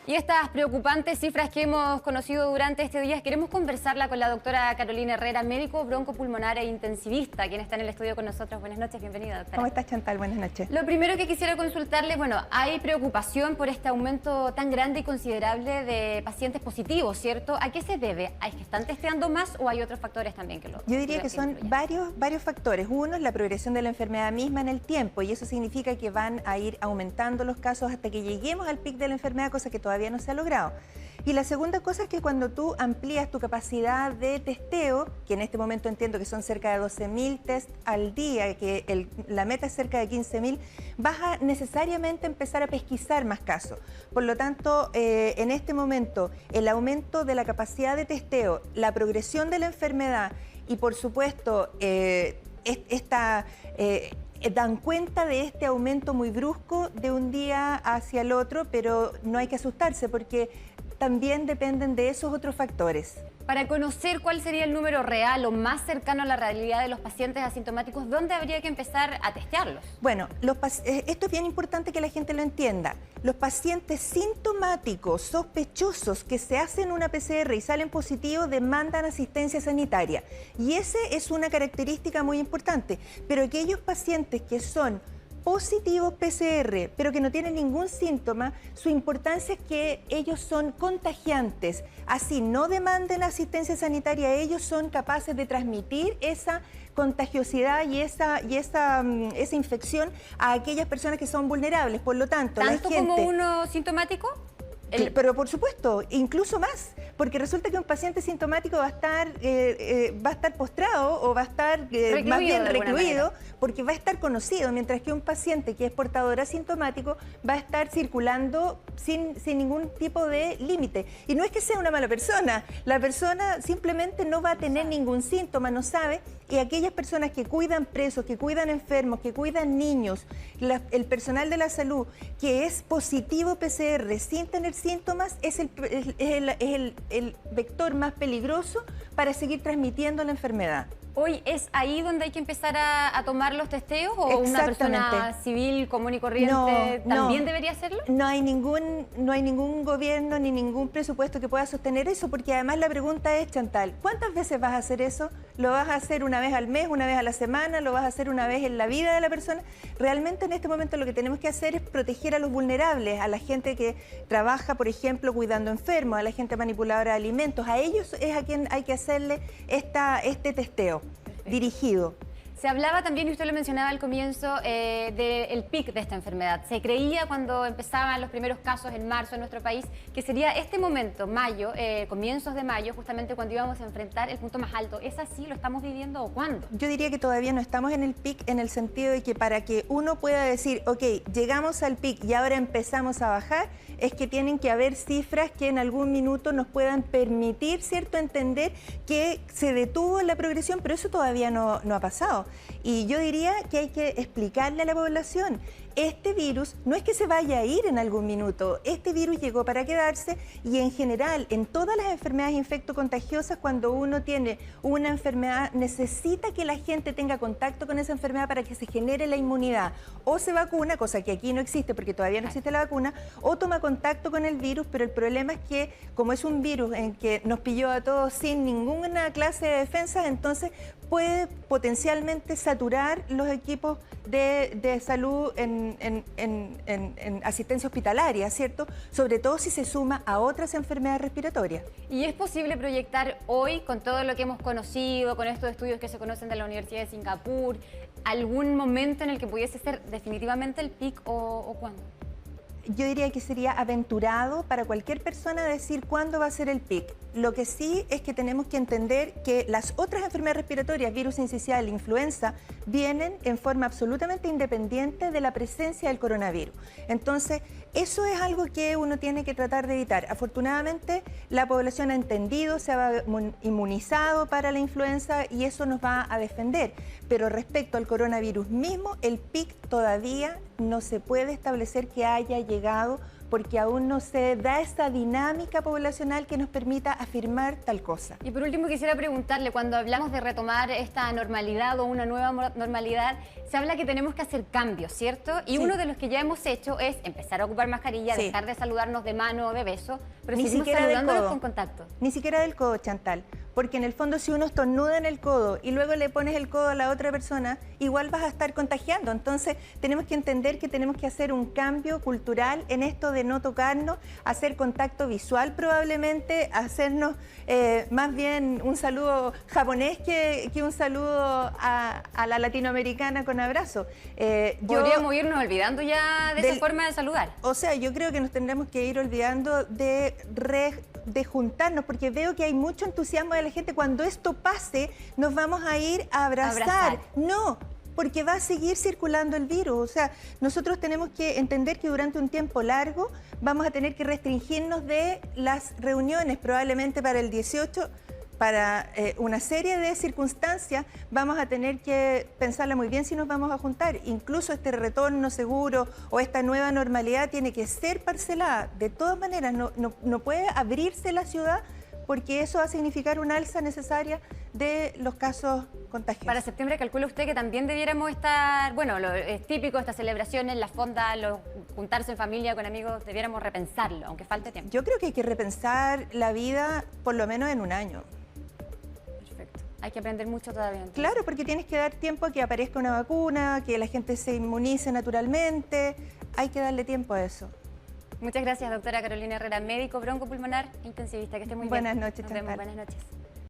Y estas preocupantes cifras que hemos conocido durante este día, queremos conversarla con la doctora Carolina Herrera, médico broncopulmonar e intensivista, quien está en el estudio con nosotros. Buenas noches, bienvenida, doctora. ¿Cómo estás, Chantal? Buenas noches. Lo primero que quisiera consultarle, bueno, hay preocupación por este aumento tan grande y considerable de pacientes positivos, ¿cierto? ¿A qué se debe? ¿Es que están testeando más o hay otros factores también que lo Yo diría que son varios factores. Uno es la progresión de la enfermedad misma en el tiempo, y eso significa que van a ir aumentando los casos hasta que lleguemos al pic de la enfermedad, cosa que todavía no se ha logrado. Y la segunda cosa es que cuando tú amplías tu capacidad de testeo, que en este momento entiendo que son cerca de 12.000 test al día, que la meta es cerca de 15.000, vas a necesariamente empezar a pesquisar más casos. Por lo tanto, en este momento, el aumento de la capacidad de testeo, la progresión de la enfermedad y, por supuesto, dan cuenta de este aumento muy brusco de un día hacia el otro, pero no hay que asustarse porque también dependen de esos otros factores. Para conocer cuál sería el número real o más cercano a la realidad de los pacientes asintomáticos, ¿dónde habría que empezar a testearlos? Bueno, esto es bien importante que la gente lo entienda. Los pacientes sintomáticos, sospechosos, que se hacen una PCR y salen positivos, demandan asistencia sanitaria. Y esa es una característica muy importante. Pero aquellos pacientes que son positivos PCR, pero que no tienen ningún síntoma, su importancia es que ellos son contagiantes. Así no demanden asistencia sanitaria, ellos son capaces de transmitir esa contagiosidad y esa infección a aquellas personas que son vulnerables. Por lo tanto, ¿Tanto la gente, como uno sintomático? Pero por supuesto, incluso más, porque resulta que un paciente sintomático va a estar postrado o va a estar más bien recluido, porque va a estar conocido, mientras que un paciente que es portador asintomático va a estar circulando sin ningún tipo de límite. Y no es que sea una mala persona, la persona simplemente no va a tener ningún síntoma, no sabe, y aquellas personas que cuidan presos, que cuidan enfermos, que cuidan niños, el personal de la salud que es positivo PCR sin tener síntomas, es el vector más peligroso para seguir transmitiendo la enfermedad. ¿Hoy es ahí donde hay que empezar a tomar los testeos o una persona civil común y corriente también debería hacerlo? No hay ningún gobierno ni ningún presupuesto que pueda sostener eso, porque además la pregunta es, Chantal, ¿cuántas veces vas a hacer eso? ¿Lo vas a hacer una vez al mes, una vez a la semana? ¿Lo vas a hacer una vez en la vida de la persona? Realmente en este momento lo que tenemos que hacer es proteger a los vulnerables, a la gente que trabaja, por ejemplo, cuidando enfermos, a la gente manipuladora de alimentos. A ellos es a quien hay que hacerle este testeo dirigido. Se hablaba también, y usted lo mencionaba al comienzo, del pic de esta enfermedad. Se creía cuando empezaban los primeros casos en marzo en nuestro país que sería este momento, mayo, comienzos de mayo, justamente cuando íbamos a enfrentar el punto más alto. ¿Es así? ¿Lo estamos viviendo o cuándo? Yo diría que todavía no estamos en el pic, en el sentido de que para que uno pueda decir, ok, llegamos al pic y ahora empezamos a bajar, es que tienen que haber cifras que en algún minuto nos puedan permitir, ¿cierto?, entender que se detuvo la progresión, pero eso todavía no ha pasado. Y yo diría que hay que explicarle a la población, este virus no es que se vaya a ir en algún minuto, este virus llegó para quedarse, y en general, en todas las enfermedades infectocontagiosas, cuando uno tiene una enfermedad, necesita que la gente tenga contacto con esa enfermedad para que se genere la inmunidad. O se vacuna, cosa que aquí no existe porque todavía no existe la vacuna, o toma contacto con el virus, pero el problema es que como es un virus en que nos pilló a todos sin ninguna clase de defensa, entonces puede potencialmente saturar los equipos de salud en asistencia hospitalaria, ¿cierto? Sobre todo si se suma a otras enfermedades respiratorias. ¿Y es posible proyectar hoy, con todo lo que hemos conocido, con estos estudios que se conocen de la Universidad de Singapur, algún momento en el que pudiese ser definitivamente el pic o cuándo? Yo diría que sería aventurado para cualquier persona decir cuándo va a ser el pic. Lo que sí es que tenemos que entender que las otras enfermedades respiratorias, virus sincicial, influenza, vienen en forma absolutamente independiente de la presencia del coronavirus. Entonces, eso es algo que uno tiene que tratar de evitar. Afortunadamente, la población ha entendido, se ha inmunizado para la influenza y eso nos va a defender. Pero respecto al coronavirus mismo, el pic todavía no se puede establecer que haya llegado porque aún no se da esa dinámica poblacional que nos permita afirmar tal cosa. Y por último quisiera preguntarle, cuando hablamos de retomar esta normalidad o una nueva normalidad, se habla que tenemos que hacer cambios, ¿cierto? Y Sí. uno de los que ya hemos hecho es empezar a ocupar mascarilla, Sí. dejar de saludarnos de mano o de beso, pero Ni seguimos siquiera del saludándonos codo. con contacto. Ni siquiera del codo, Chantal, porque en el fondo si uno estornuda en el codo y luego le pones el codo a la otra persona, igual vas a estar contagiando. Entonces tenemos que entender que tenemos que hacer un cambio cultural en esto de no tocarnos, hacer contacto visual probablemente, hacernos más bien un saludo japonés que un saludo a la latinoamericana con abrazo. Podríamos irnos olvidando ya de esa Del- forma de saludar. O sea, yo creo que nos tendremos que ir olvidando de juntarnos, porque veo que hay mucho entusiasmo de la gente. Cuando esto pase, nos vamos a ir a abrazar. No, porque va a seguir circulando el virus. O sea, nosotros tenemos que entender que durante un tiempo largo vamos a tener que restringirnos de las reuniones, probablemente para el 18. Para una serie de circunstancias vamos a tener que pensarla muy bien si nos vamos a juntar. Incluso este retorno seguro o esta nueva normalidad tiene que ser parcelada. De todas maneras, no puede abrirse la ciudad porque eso va a significar una alza necesaria de los casos contagiosos. Para septiembre, calcula usted que también debiéramos estar, bueno, es típico estas celebraciones, las fondas, juntarse en familia con amigos, debiéramos repensarlo, aunque falte tiempo. Yo creo que hay que repensar la vida por lo menos en un año. Perfecto. Hay que aprender mucho todavía. Entonces. Claro, porque tienes que dar tiempo a que aparezca una vacuna, que la gente se inmunice naturalmente. Hay que darle tiempo a eso. Muchas gracias, doctora Carolina Herrera, médico broncopulmonar e intensivista. Que esté muy bien. Buenas noches, Nos vemos. Chantal. Buenas noches.